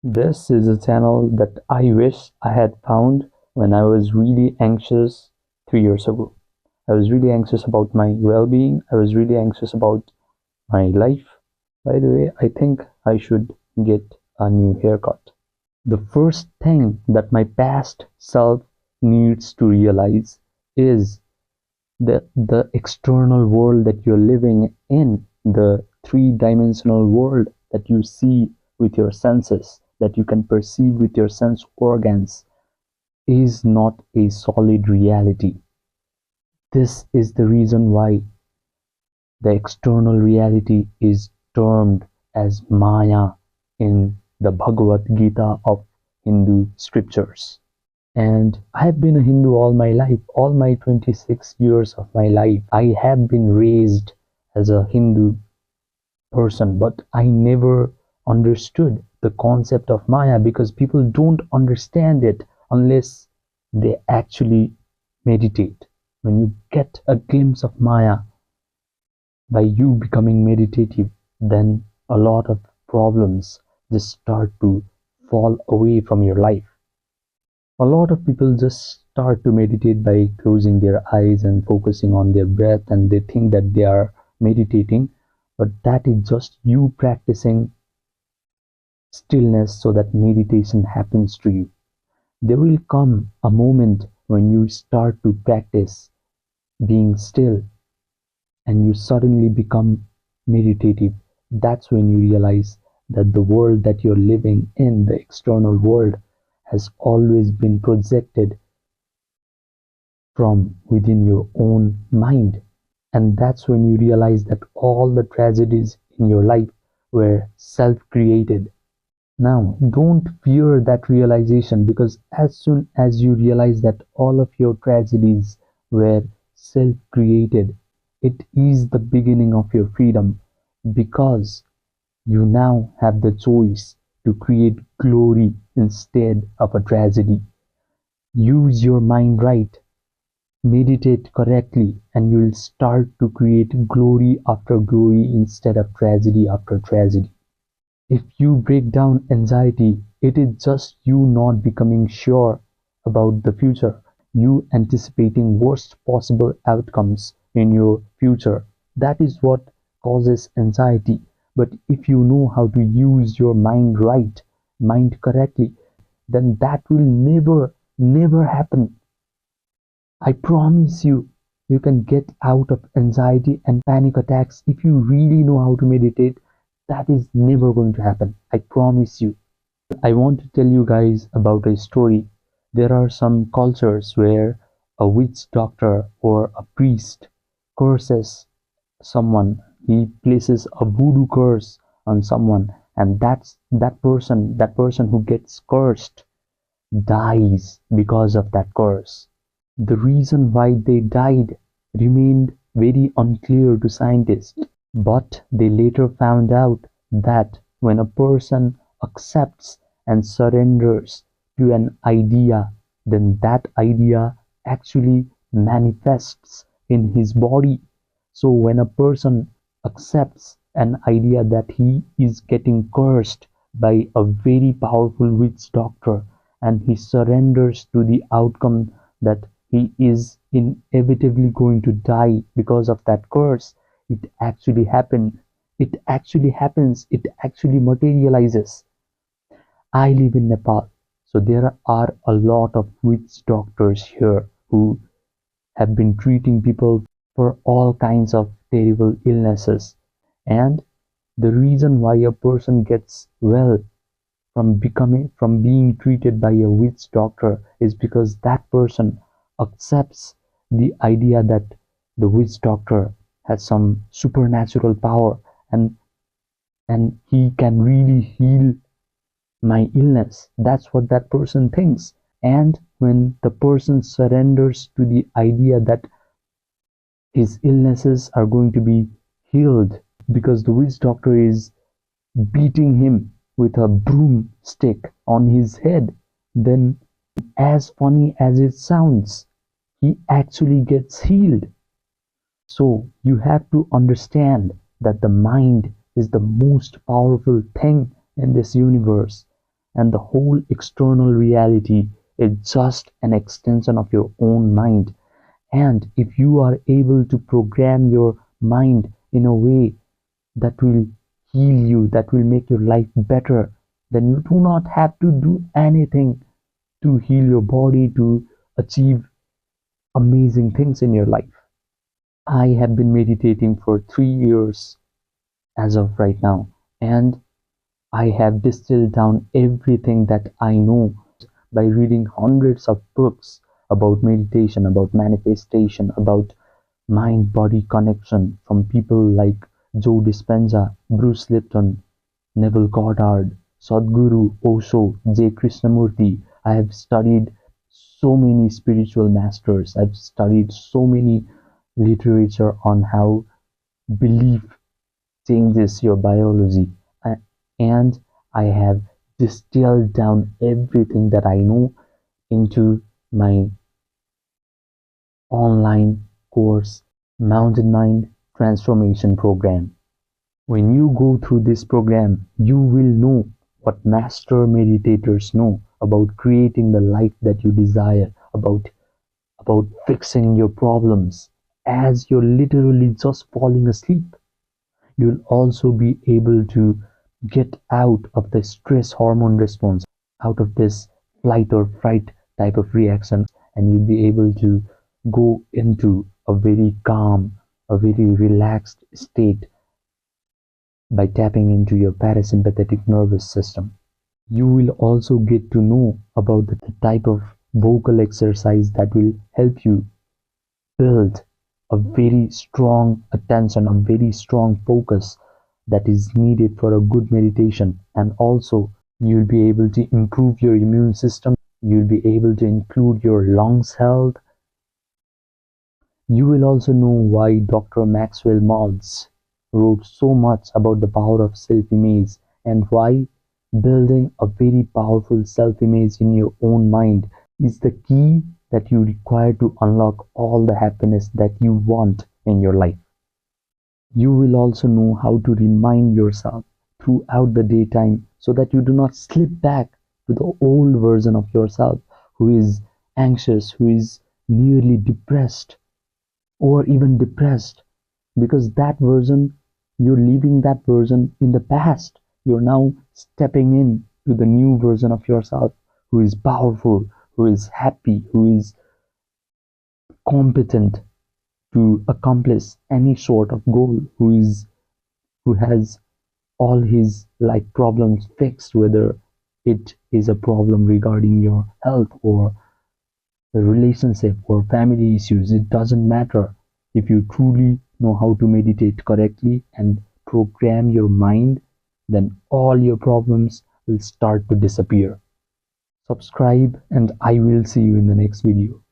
This is a channel that I wish I had found when I was really anxious 3 years ago. I was really anxious about my well-being. I was really anxious about my life. By the way, I think I should get a new haircut. The first thing that my past self needs to realize is that the external world that you're living in, the three-dimensional world that you see with your senses, that you can perceive with your sense organs, is not a solid reality. This is the reason why the external reality is termed as Maya in the Bhagavad Gita of Hindu scriptures. And I have been a Hindu all my life, all my 26 years of my life. I have been raised as a Hindu person, but I never understood the concept of Maya because people don't understand it unless they actually meditate. When you get a glimpse of Maya by you becoming meditative, then a lot of problems just start to fall away from your life. A lot of people just start to meditate by closing their eyes and focusing on their breath, and they think that they are meditating, but that is just you practicing stillness so that meditation happens to you. There will come a moment when you start to practice being still and you suddenly become meditative. That's when you realize that the world that you're living in, the external world, has always been projected from within your own mind. And that's when you realize that all the tragedies in your life were self-created. Now, don't fear that realization, because as soon as you realize that all of your tragedies were self-created, it is the beginning of your freedom, because you now have the choice to create glory instead of a tragedy. Use your mind right, meditate correctly, and you will start to create glory after glory instead of tragedy after tragedy. If you break down anxiety, it is just you not becoming sure about the future, you anticipating worst possible outcomes in your future. That is what causes anxiety. But if you know how to use your mind right, mind correctly, then that will never happen. I promise you, you can get out of anxiety and panic attacks if you really know how to meditate. That is never going to happen. I promise you. I want to tell you guys about a story. There are some cultures where a witch doctor or a priest curses someone. He places a voodoo curse on someone, and that person who gets cursed dies because of that curse. The reason why they died remained very unclear to scientists, but they later found out that when a person accepts and surrenders to an idea, then that idea actually manifests in his body. So when a person accepts an idea that he is getting cursed by a very powerful witch doctor, and he surrenders to the outcome that he is inevitably going to die because of that curse, it actually happens. It actually happens. It actually materializes. I live in Nepal, so there are a lot of witch doctors here who have been treating people for all kinds of terrible illnesses. And the reason why a person gets well from being treated by a witch doctor is because that person accepts the idea that the witch doctor has some supernatural power, and he can really heal my illness. That's what that person thinks. And when the person surrenders to the idea that his illnesses are going to be healed because the witch doctor is beating him with a broomstick on his head, then, as funny as it sounds, he actually gets healed. So you have to understand that the mind is the most powerful thing in this universe, and the whole external reality is just an extension of your own mind. And if you are able to program your mind in a way that will heal you, that will make your life better, then you do not have to do anything to heal your body, to achieve amazing things in your life. I have been meditating for 3 years as of right now, and I have distilled down everything that I know by reading hundreds of books about meditation, about manifestation, about mind body connection from people like Joe Dispenza, Bruce Lipton, Neville Goddard, Sadhguru, Osho, J. Krishnamurti. I have studied so many spiritual masters. I've studied so many literature on how belief changes your biology. And I have distilled down everything that I know into my online course, Mountain Mind Transformation Program. When you go through this program, you will know what master meditators know about creating the life that you desire, about fixing your problems as you're literally just falling asleep. You'll also be able to get out of the stress hormone response, out of this flight or fright type of reaction, and you'll be able to go into a very calm, a very relaxed state by tapping into your parasympathetic nervous system. You will also get to know about the type of vocal exercise that will help you build a very strong attention, a very strong focus that is needed for a good meditation. And also, you'll be able to improve your immune system. You'll be able to include your lungs health. You will also know why Dr. Maxwell Maltz wrote so much about the power of self-image, and why building a very powerful self-image in your own mind is the key that you require to unlock all the happiness that you want in your life. You will also know how to remind yourself throughout the daytime so that you do not slip back to the old version of yourself who is anxious, who is nearly depressed, or even depressed, because that version, you're leaving that version in the past. You're now stepping in to the new version of yourself who is powerful, who is happy, who is competent to accomplish any sort of goal, who has all his life problems fixed, whether it is a problem regarding your health or a relationship or family issues. It doesn't matter. If you truly know how to meditate correctly and program your mind, then all your problems will start to disappear. Subscribe, and I will see you in the next video.